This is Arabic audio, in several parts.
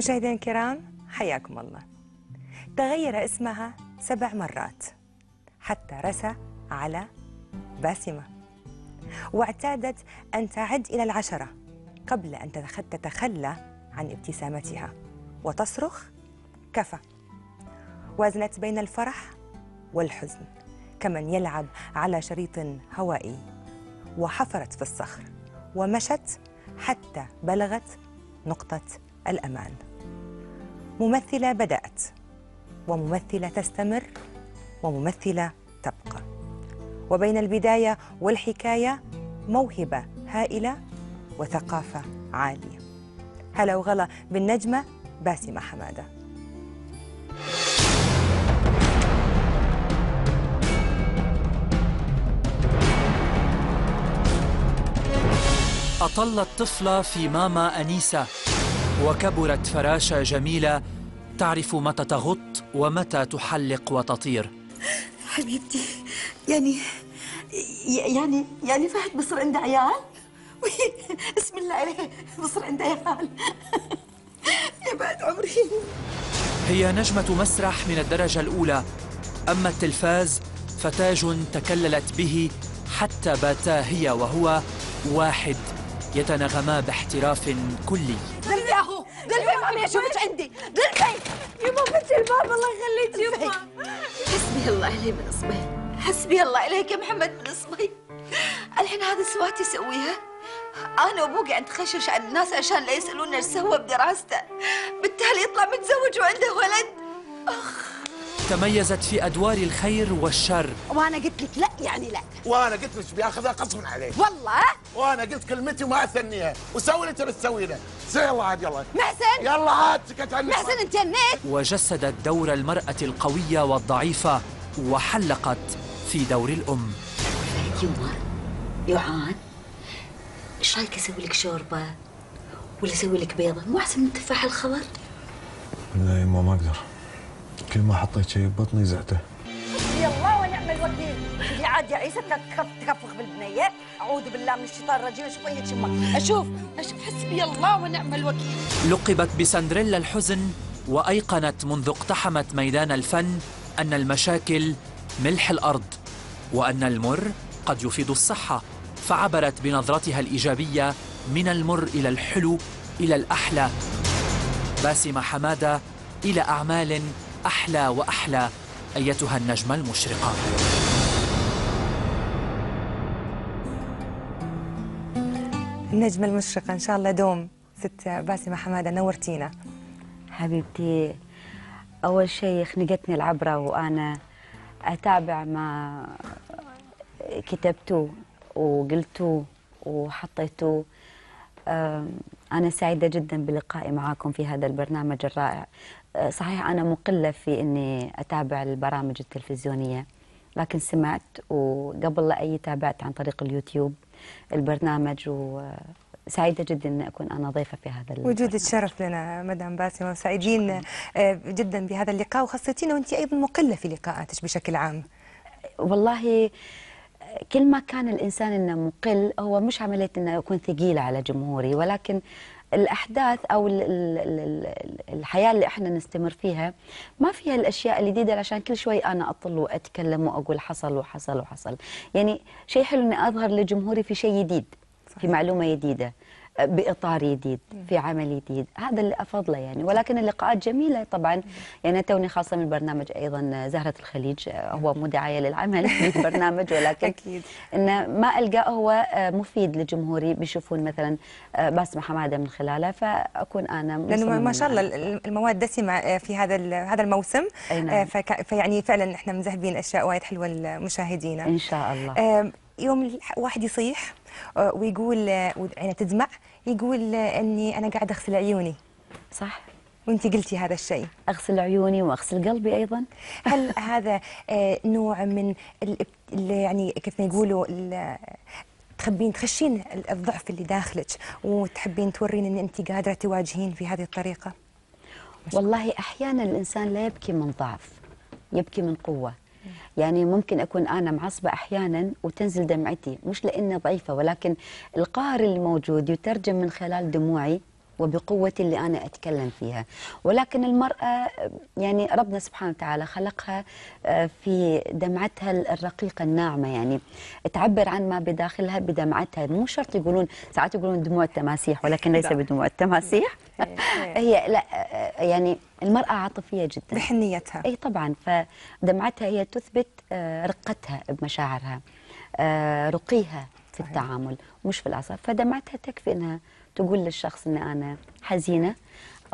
مشاهدينا الكرام، حياكم الله. تغير اسمها 7 مرات حتى رسى على باسمة، واعتادت أن تعد إلى 10 قبل أن تتخلى عن ابتسامتها وتصرخ كفى. وازنت بين الفرح والحزن كمن يلعب على شريط هوائي، وحفرت في الصخر ومشت حتى بلغت نقطة الأمان. ممثلة بدأت، وممثلة تستمر، وممثلة تبقى، وبين البداية والحكاية موهبة هائلة وثقافة عالية. هلا وغلا بالنجمة باسمة حمادة. أطلت طفلة في ماما أنيسة، وكبرت فراشة جميلة تعرف متى تغط ومتى تحلق وتطير. حبيبتي، يعني فهد بصير عنده عيال؟ بسم الله عليه، بصير عنده عيال. يا بعد عمري. هي نجمة مسرح من الدرجة الأولى، أما التلفاز فتاج تكللت به حتى باتا هي وهو واحد يتناغما باحتراف كلي. دلفي اهو، دلفي مامي اشوفك عندي، دلفي. يما فتحي الباب الله يخليك يما. حسبي الله عليه من اصبعي، حسبي الله عليك يا محمد من اصبعي. الحين هذا سواتي يسويها؟ انا وابوي قاعد نخشش على الناس عشان لا يسالونا ايش سوى بدراسته، بالتالي يطلع متزوج وعنده ولد. اخ. تميزت في أدوار الخير والشر. وانا قلت لك لا يعني لا، وانا قلت لك بياخذها غصبا عليك والله. وانا قلت كلمتي وما اثنيها، وسوي اللي تبي تسوي له. يلا عاد يلا محسن، يلا عاد سكت عنك. محسن انت جنيت. وجسدت دور المرأة القوية والضعيفة، وحلقت في دور الأم. يما يوعان، ايش رايك اسوي لك شوربه ولا اسوي لك بيضه؟ مو احسن من تفاح الخضر؟ لا يما ما اقدر، كل ما حطيت شيء ببطني زعته. حسبي الله ونعم الوكيل. اللي عاد يا عيسى تكفخ بالبنيه. اعوذ بالله من الشيطان الرجيم. شويه شمك اشوف حسبي الله ونعم الوكيل. لقبت بسندريلا الحزن، وأيقنت منذ اقتحمت ميدان الفن أن المشاكل ملح الأرض، وأن المر قد يفيد الصحة، فعبرت بنظرتها الإيجابية من المر إلى الحلو إلى الأحلى. باسمة حمادة إلى أعمال أحلى وأحلى، أيتها النجمة المشرقة. النجمة المشرقة إن شاء الله دوم. ست باسمة حمادة نورتينا. حبيبتي، أول شيء خنقتني العبرة وأنا أتابع ما كتبتوه وقلتوه وحطيتوه. أنا سعيدة جدا بلقائي معاكم في هذا البرنامج الرائع. صحيح أنا مقلة في أني أتابع البرامج التلفزيونية، لكن سمعت وقبل لا أي تابعت عن طريق اليوتيوب البرنامج، وسعيدة جدا أن أكون أنا ضيفة في هذا وجودك شرف لنا مدام باسمة، وسعيدين جدا بهذا اللقاء، وخاصتين وأنت أيضا مقلة في لقاءاتك بشكل عام. والله كل ما كان الإنسان إنه مقل، هو مش عملية إنه يكون ثقيلة على جمهوري، ولكن الأحداث أو الحياة اللي إحنا نستمر فيها ما فيها الأشياء الجديدة، عشان كل شوي أنا أطل وأتكلم وأقول حصل وحصل وحصل. يعني شيء حلو إني أظهر لجمهوري في شيء جديد، في معلومة جديدة، بإطار جديد، في عمل جديد. هذا اللي أفضله يعني. ولكن اللقاءات جميلة طبعا. يعني توني خاصة من البرنامج أيضا زهرة الخليج، هو مو دعاية للعمل في البرنامج، ولكن أكيد إنه ما ألقى هو مفيد لجمهوري، بيشوفون مثلا باسمة حمادة من خلاله، فأكون أنا لأنه ما شاء الله المواد دسمة في هذا الموسم. فيعني فعلا إحنا مذهبين أشياء وايد حلوة لمشاهدينا إن شاء الله. يوم الواحد يصيح ويقول يعني تدمع، يقول اني انا قاعد اغسل عيوني. صح، وانت قلتي هذا الشيء. اغسل عيوني واغسل قلبي ايضا. هل هذا نوع من يعني كيف ما يقولوا تحبين تخشين الضعف اللي داخلك وتحبين تورين ان انت قادره تواجهين في هذه الطريقه؟ والله احيانا الانسان لا يبكي من ضعف، يبكي من قوه. يعني ممكن أكون أنا معصبة أحيانا وتنزل دمعتي، مش لأني ضعيفة، ولكن القهر الموجود يترجم من خلال دموعي وبقوتي اللي أنا أتكلم فيها. ولكن المرأة يعني ربنا سبحانه وتعالى خلقها في دمعتها الرقيقة الناعمة، يعني تعبر عن ما بداخلها بدمعتها. مو شرط يقولون، ساعات يقولون دموع التماسيح، ولكن ليس بدموع التماسيح. هي لا، يعني المرأة عاطفية جدا بحنيتها. اي طبعا، فدمعتها هي تثبت رقتها بمشاعرها، رقيها في التعامل مش في العصب. فدمعتها تكفي انها تقول للشخص ان انا حزينه،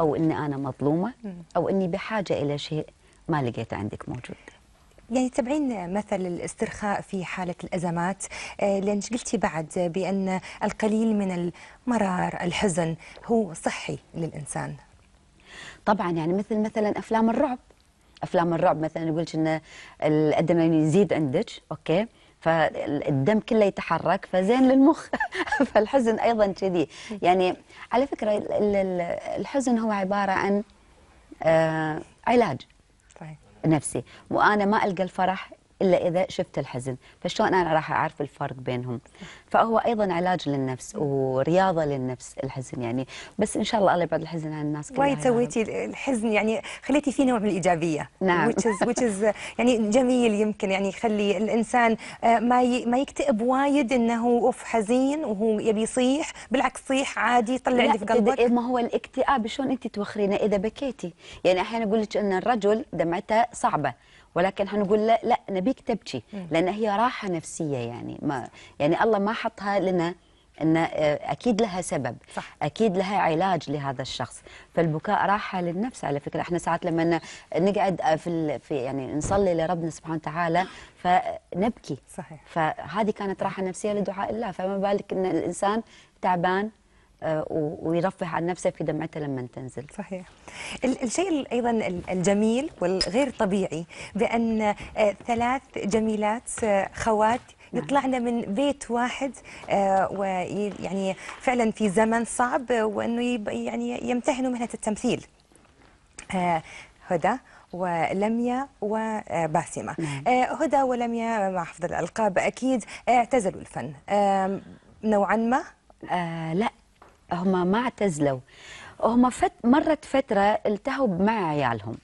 او ان انا مظلومه، او اني بحاجه الى شيء ما لقيته عندك موجود. يعني تبعين مثل الاسترخاء في حالة الأزمات، لأن قلتي بعد بأن القليل من المرار الحزن هو صحي للإنسان. طبعا يعني مثلا افلام الرعب. افلام الرعب مثلا يقولش ان الادرينالين يزيد عندك، اوكي، فالدم كله يتحرك فزين للمخ. فالحزن ايضا كذي. يعني على فكره الحزن هو عباره عن علاج صحيح. نفسي، وانا ما القى الفرح الا اذا شفت الحزن، فشلون انا راح اعرف الفرق بينهم؟ فهو ايضا علاج للنفس ورياضه للنفس الحزن يعني. بس ان شاء الله يبعد الحزن عن الناس كلها. وايد سويتي الحزن، يعني خليتي فيه نوع من الايجابيه. نعم. which is يعني جميل، يمكن يعني يخلي الانسان ما يكتئب وايد انه اوف حزين وهو يبي يصيح. بالعكس، صيح عادي، طلع اللي في قلبك. ما هو الاكتئاب شلون انت توخرينه اذا بكيتي؟ يعني احيانا اقول لك ان الرجل دمعته صعبه، ولكن حنقول لا نبيك تبكي، لان هي راحه نفسيه. يعني ما يعني الله ما حطها لنا ان اكيد لها سبب. صح. اكيد لها علاج لهذا الشخص. فالبكاء راحه للنفس. على فكره احنا ساعات لما نقعد في يعني نصلي لربنا سبحانه وتعالى فنبكي. صحيح. فهذه كانت راحه نفسيه لدعاء الله، فما بالك ان الانسان تعبان ويرفه عن نفسه في دمعته لما تنزل. صحيح. الشيء ايضا الجميل والغير طبيعي بان 3 جميلات خوات يطلعنا من بيت واحد، ويعني فعلا في زمن صعب، وانه يعني يمتهنوا مهنه التمثيل. هدى ولميا وباسمة. هدى ولميا مع حفظ الألقاب أكيد اعتزلوا الفن نوعا ما. لا، هم ما اعتزلوا، هم مرت فترة التهوا مع عيالهم.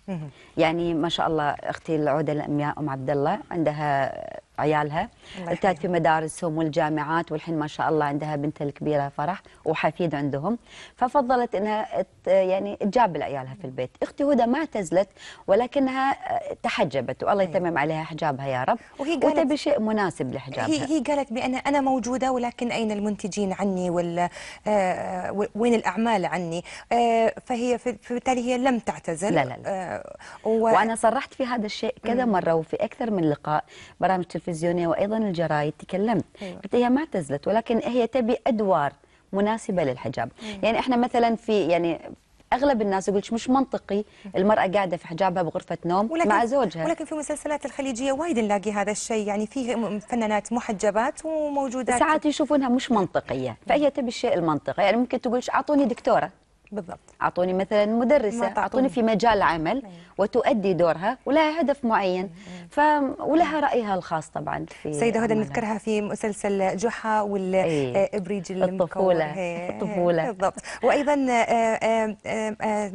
يعني ما شاء الله أختي العودة الأمياء أم عبد الله عندها عيالها التهت في مدارسهم والجامعات، والحين ما شاء الله عندها بنتها الكبيرة فرح وحفيد عندهم، ففضلت انها يعني تجاب عيالها في البيت. اختي هدى ما اعتزلت، ولكنها تحجبت، والله يتمم عليها حجابها يا رب، وتبي شيء مناسب لحجابها. هي قالت بأن أنا موجودة، ولكن أين المنتجين عني وين الأعمال عني؟ فهي فبالتالي هي لم تعتزل. لا لا لا. وأنا صرحت في هذا الشيء كذا مرة، وفي أكثر من لقاء برامج تلفزيونية وأيضا الجرايد تكلمت. قلت هي ما اعتزلت، ولكن هي تبي أدوار مناسبة للحجاب. يعني احنا مثلا في يعني اغلب الناس يقول مش منطقي المراه قاعده في حجابها بغرفه نوم مع زوجها، ولكن في المسلسلات الخليجيه وايد نلاقي هذا الشيء، يعني فيه فنانات محجبات وموجودات ساعات يشوفونها مش منطقيه، فهي تبي الشيء المنطقي. يعني ممكن تقول اعطوني دكتوره، بالضبط، اعطوني مثلا مدرسه، اعطوني في مجال عمل وتؤدي دورها ولها هدف معين، ولها رايها الخاص طبعا. في سيده هدى نذكرها في مسلسل جحا والابريج الطفوله بالضبط. وايضا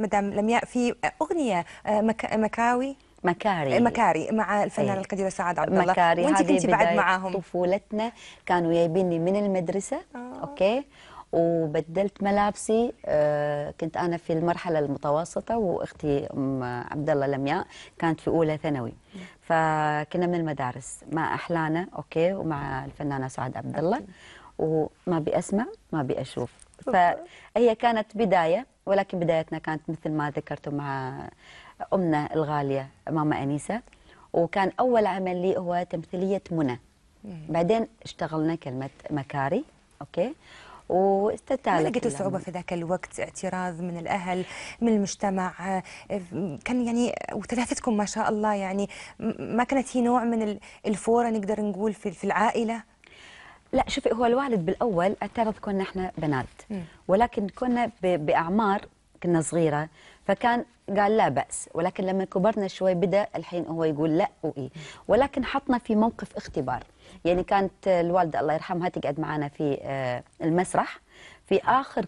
مدام لمياء في اغنيه مكاري مع الفنان القدير سعاد عبد الله، مكاري، وانت كنتي بعد معاهم. طفولتنا كانوا جايبيني من المدرسه اوكي، وبدلت ملابسي. كنت انا في المرحله المتوسطه، واختي ام عبد الله لمياء كانت في اولى ثانوي، فكنا من المدارس مع احلانا اوكي، ومع الفنانه سعاد عبد الله، وما باسمع ما باشوف. فهي كانت بدايه، ولكن بدايتنا كانت مثل ما ذكرتوا مع امنا الغاليه ماما انيسه، وكان اول عمل لي هو تمثيليه منى. بعدين اشتغلنا كلمه مكاري اوكي، واستتالت. ما لقيتوا صعوبة في ذاك الوقت؟ اعتراض من الأهل، من المجتمع؟ كان يعني وثلاثتكم ما شاء الله، يعني ما كانت هي نوع من الفورة نقدر نقول في العائلة؟ لا شوفي، هو الوالد بالأول اعترض، كنا احنا بنات ولكن كنا بأعمار كنا صغيرة، فكان قال لا بأس، ولكن لما كبرنا شوي بدأ الحين هو يقول لا وإيه، ولكن حطنا في موقف اختبار. يعني كانت الوالدة الله يرحمها تقعد معنا في المسرح في آخر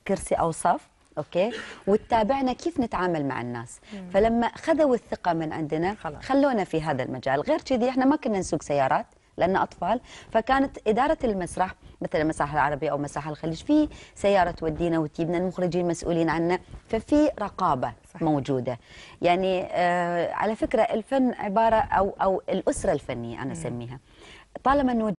كرسي او صف، اوكي، وتتابعنا كيف نتعامل مع الناس. فلما خذوا الثقه من عندنا خلونا في هذا المجال. غير كذي احنا ما كنا نسوق سيارات لأن أطفال، فكانت إدارة المسرح مثل المسرح العربي أو مسرح الخليج في سيارة تودينا وتجيبنا، المخرجين مسؤولين عنا، ففي رقابة موجودة. يعني على فكرة الفن عبارة أو الأسرة الفنية أنا أسميها، طالما أنه